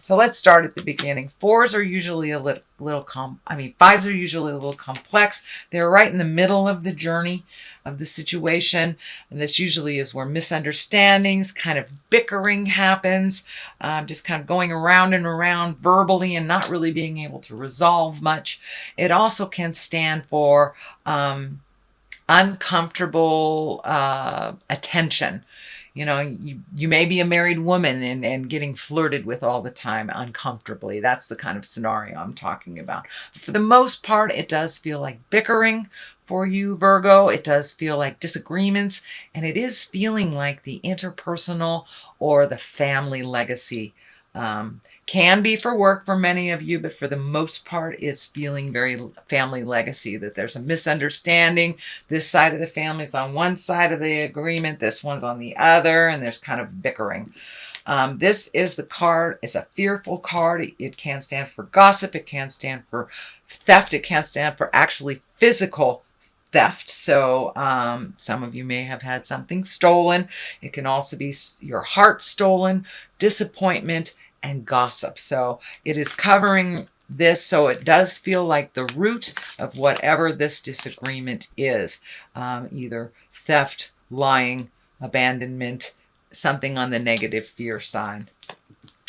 So let's start at the beginning. Fours are usually a little fives are usually a little complex. They're right in the middle of the journey of the situation. And this usually is where misunderstandings, kind of bickering happens, just kind of going around and around verbally and not really being able to resolve much. It also can stand for uncomfortable attention. You know, you may be a married woman and getting flirted with all the time uncomfortably. That's the kind of scenario I'm talking about. For the most part, it does feel like bickering for you, Virgo. It does feel like disagreements, and it is feeling like the interpersonal or the family legacy. Can be for work for many of you, but for the most part, it's feeling very family legacy, that there's a misunderstanding. This side of the family is on one side of the agreement, this one's on the other, and there's kind of bickering. This is the card. It's a fearful card. It can stand for gossip. It can stand for theft. It can stand for actually physical theft. So some of you may have had something stolen. It can also be your heart stolen, disappointment, and gossip. So it is covering this, so it does feel like the root of whatever this disagreement is. Either theft, lying, abandonment, something on the negative fear side.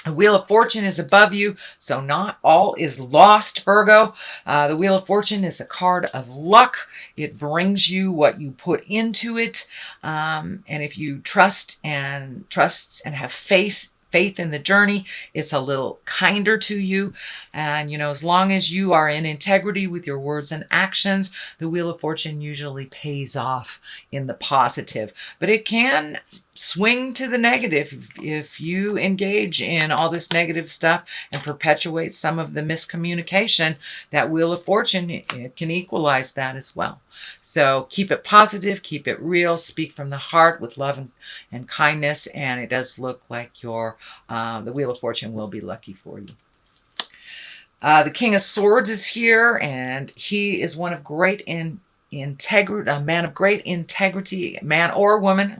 The Wheel of Fortune is above you, so not all is lost, Virgo. The Wheel of Fortune is a card of luck. It brings you what you put into it. And if you trust and have faith in the journey, it's a little kinder to you. And, you know, as long as you are in integrity with your words and actions, the Wheel of Fortune usually pays off in the positive. But it can swing to the negative if you engage in all this negative stuff and perpetuate some of the miscommunication. That Wheel of Fortune, it can equalize that as well. So keep it positive, keep it real, speak from the heart with love and kindness, and it does look like the Wheel of Fortune will be lucky for you. The King of Swords is here, and he is one of great integrity, a man of great integrity, man or woman.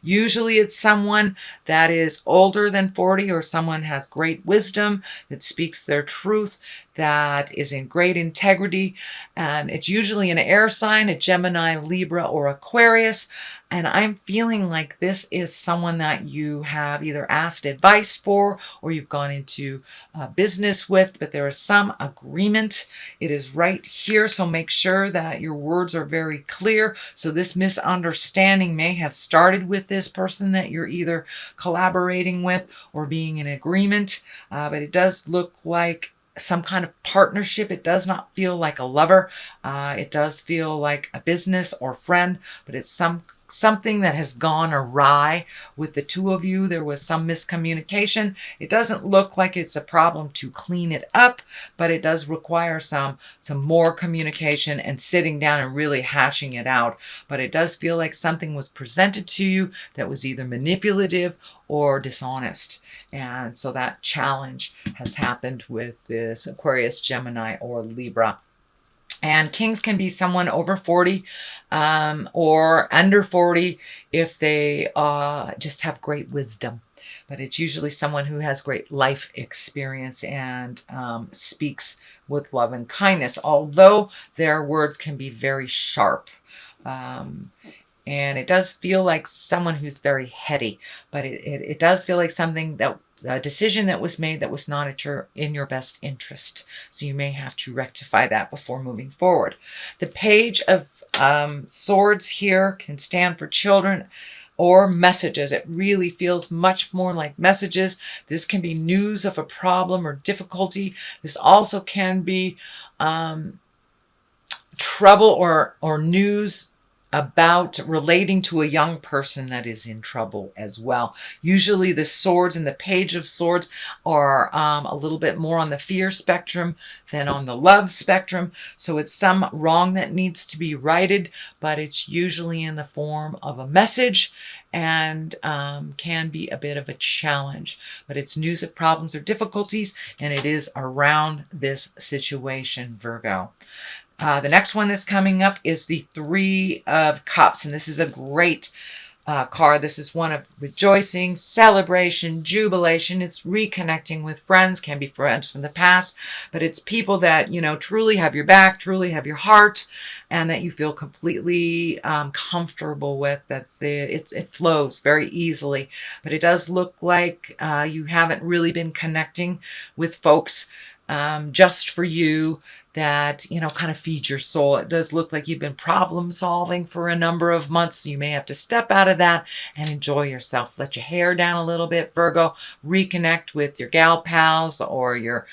Usually it's someone that is older than 40, or someone has great wisdom, that speaks their truth, that is in great integrity. And it's usually an air sign, a Gemini, Libra, or Aquarius. And I'm feeling like this is someone that you have either asked advice for or you've gone into business with, but there is some agreement. It is right here, so make sure that your words are very clear. So this misunderstanding may have started with this person that you're either collaborating with or being in agreement, but it does look like some kind of partnership. It does not feel like a lover. It does feel like a business or friend, but it's something that has gone awry with the two of you. There was some miscommunication. It doesn't look like it's a problem to clean it up, but it does require some more communication and sitting down and really hashing it out. But it does feel like something was presented to you that was either manipulative or dishonest. And so that challenge has happened with this Aquarius, Gemini, or Libra. And kings can be someone over 40 or under 40 if they just have great wisdom. But it's usually someone who has great life experience and speaks with love and kindness, although their words can be very sharp. And it does feel like someone who's very heady, but it does feel like something that a decision that was made that was not in your best interest. So you may have to rectify that before moving forward. The Page of Swords here can stand for children or messages. It really feels much more like messages. This can be news of a problem or difficulty. This also can be trouble or news about relating to a young person that is in trouble as well. Usually the swords and the Page of Swords are a little bit more on the fear spectrum than on the love spectrum. So it's some wrong that needs to be righted, but it's usually in the form of a message and can be a bit of a challenge. But it's news of problems or difficulties, and it is around this situation, Virgo. The next one that's coming up is the Three of Cups, and this is a great card. This is one of rejoicing, celebration, jubilation. It's reconnecting with friends, can be friends from the past, but it's people that, you know, truly have your back, truly have your heart, and that you feel completely comfortable with. It flows very easily, but it does look like you haven't really been connecting with folks just for you, that, you know, kind of feed your soul. It does look like you've been problem solving for a number of months. So you may have to step out of that and enjoy yourself. Let your hair down a little bit, Virgo. Reconnect with your gal pals or your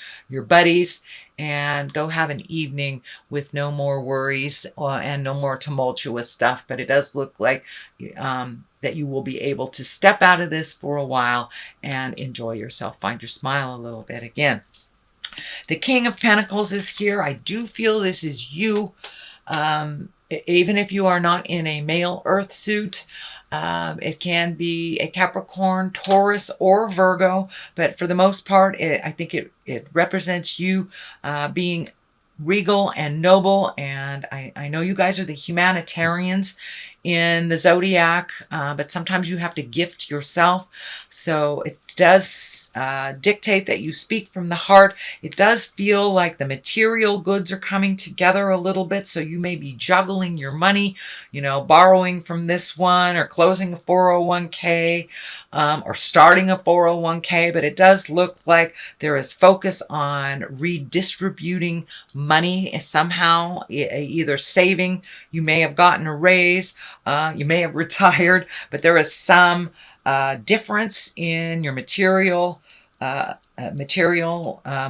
buddies, and go have an evening with no more worries and no more tumultuous stuff. But it does look like that you will be able to step out of this for a while and enjoy yourself. Find your smile a little bit again. The King of Pentacles is here. I do feel this is you. Even if you are not in a male earth suit, it can be a Capricorn, Taurus, or Virgo. But for the most part, I think it represents you being regal and noble. And I know you guys are the humanitarians in the zodiac, but sometimes you have to gift yourself. So it does dictate that you speak from the heart. It does feel like the material goods are coming together a little bit. So you may be juggling your money, you know, borrowing from this one or closing a 401k or starting a 401k. But it does look like there is focus on redistributing money somehow, either saving. You may have gotten a raise. You may have retired, but there is some difference in your material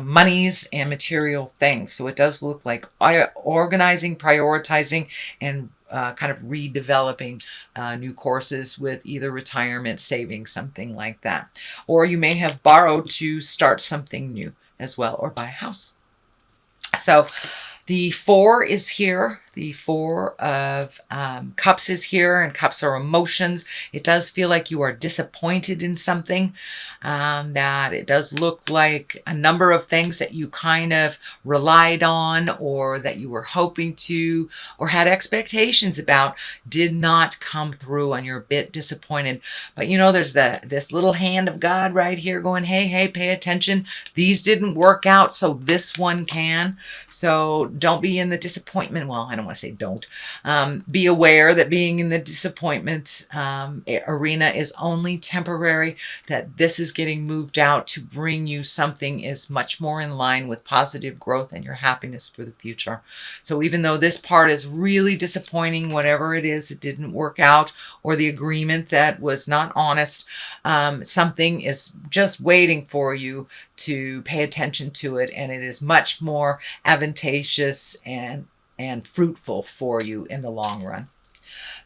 monies and material things. So it does look like organizing, prioritizing, and kind of redeveloping new courses with either retirement, savings, something like that. Or you may have borrowed to start something new as well, or buy a house. So the 4 is here. The 4 of Cups is here, and Cups are emotions. It does feel like you are disappointed in something, that it does look like a number of things that you kind of relied on, or that you were hoping to, or had expectations about, did not come through, and you're a bit disappointed. But you know, there's this little hand of God right here going, hey, pay attention. These didn't work out, so this one can. So don't be in the disappointment. Well, I don't want to say don't. Be aware that being in the disappointment arena is only temporary, that this is getting moved out to bring you something is much more in line with positive growth and your happiness for the future. So even though this part is really disappointing, whatever it is, it didn't work out, or the agreement that was not honest, something is just waiting for you to pay attention to it, and it is much more advantageous and fruitful for you in the long run.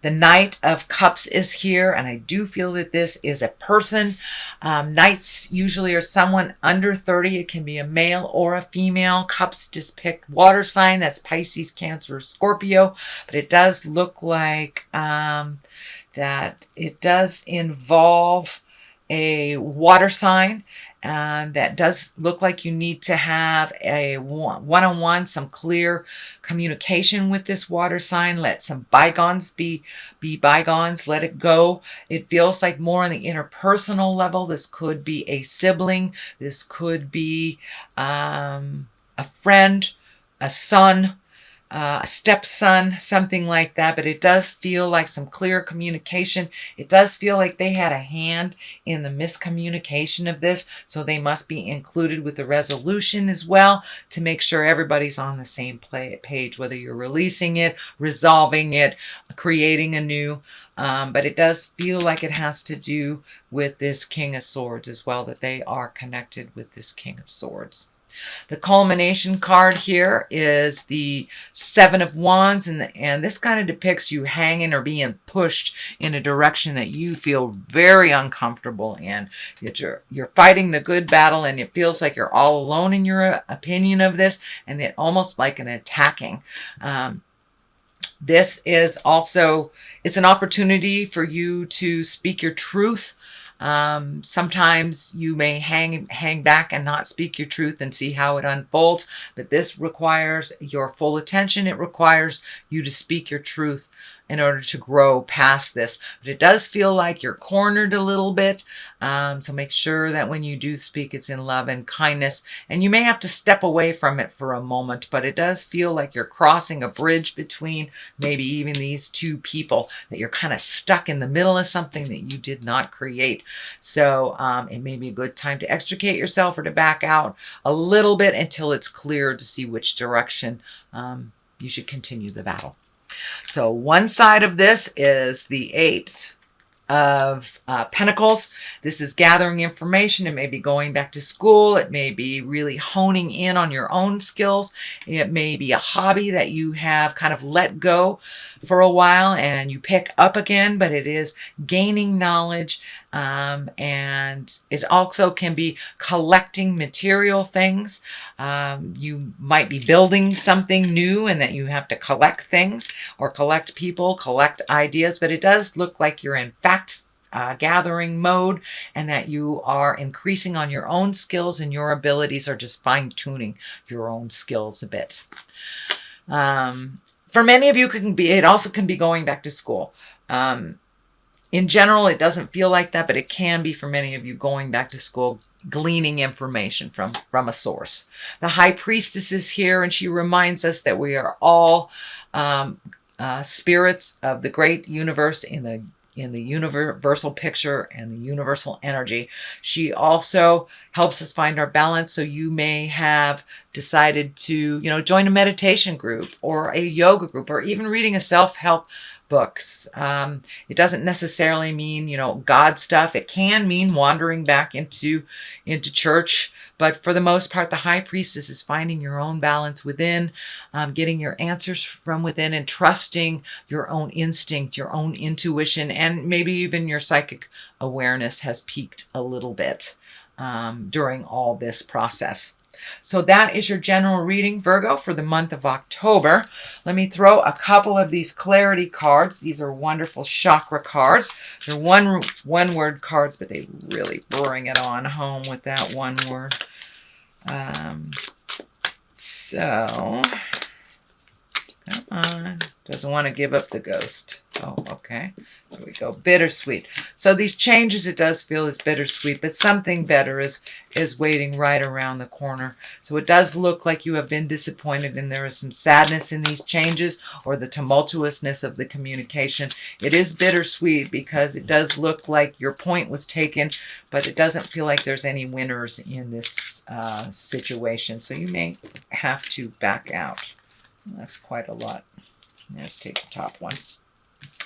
The Knight of Cups is here, and I do feel that this is a person. Knights usually are someone under 30. It can be a male or a female. Cups depict water sign. That's Pisces, Cancer, Scorpio. But it does look like that it does involve a water sign. That does look like you need to have a one-on-one, some clear communication with this water sign. Let some bygones be bygones. Let it go. It feels like more on the interpersonal level. This could be a sibling. This could be a friend, a son, a stepson, something like that. But it does feel like some clear communication. It does feel like they had a hand in the miscommunication of this, so they must be included with the resolution as well, to make sure everybody's on the same page, whether you're releasing it, resolving it, creating a new. But it does feel like it has to do with this King of Swords as well, that they are connected with this King of Swords. The culmination card here is the 7 of Wands, and this kind of depicts you hanging or being pushed in a direction that you feel very uncomfortable in. That you're fighting the good battle, and it feels like you're all alone in your opinion of this, and it almost like an attacking. This is also, it's an opportunity for you to speak your truth. Sometimes you may hang back and not speak your truth and see how it unfolds, but this requires your full attention. It requires you to speak your truth in order to grow past this. But it does feel like you're cornered a little bit. So make sure that when you do speak, it's in love and kindness. And you may have to step away from it for a moment, but it does feel like you're crossing a bridge between maybe even these two people, that you're kind of stuck in the middle of something that you did not create. So it may be a good time to extricate yourself or to back out a little bit until it's clear to see which direction you should continue the battle. So one side of this is the Eight of Pentacles. This is gathering information. It may be going back to school. It may be really honing in on your own skills. It may be a hobby that you have kind of let go for a while and you pick up again, but it is gaining knowledge, and it also can be collecting material things. You might be building something new and that you have to collect things or collect people, collect ideas, but it does look like you're in fact gathering mode and that you are increasing on your own skills and your abilities, or just fine-tuning your own skills a bit. For many of you, it also can be going back to school. In general, it doesn't feel like that, but it can be for many of you going back to school, gleaning information from a source. The High Priestess is here, and she reminds us that we are all spirits of the great universe in the universal picture and the universal energy. She also helps us find our balance. So you may have decided to, join a meditation group or a yoga group, or even reading a self-help books. It doesn't necessarily mean, God stuff. It can mean wandering back into church. But for the most part, the High Priestess is finding your own balance within, getting your answers from within, and trusting your own instinct, your own intuition, and maybe even your psychic awareness has peaked a little bit during all this process. So that is your general reading, Virgo, for the month of October. Let me throw a couple of these clarity cards. These are wonderful chakra cards. They're one-word cards, but they really bring it on home with that one word. So, come on. Doesn't want to give up the ghost. Oh, okay. There we go. Bittersweet. So these changes, it does feel is bittersweet, but something better is waiting right around the corner. So it does look like you have been disappointed, and there is some sadness in these changes, or the tumultuousness of the communication. It is bittersweet because it does look like your point was taken, but it doesn't feel like there's any winners in this situation. So you may have to back out. That's quite a lot. Let's take the top one.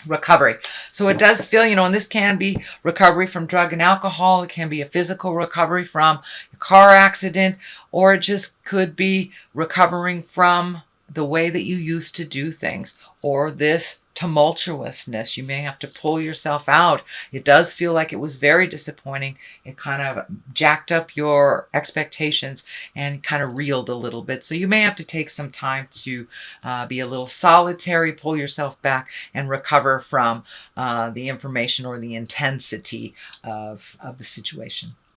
Recovery. So it does feel, and this can be recovery from drug and alcohol. It can be a physical recovery from a car accident, or it just could be recovering from the way that you used to do things, or this tumultuousness. You may have to pull yourself out. It does feel like it was very disappointing. It kind of jacked up your expectations and kind of reeled a little bit. So you may have to take some time to be a little solitary, pull yourself back, and recover from the information or the intensity of the situation.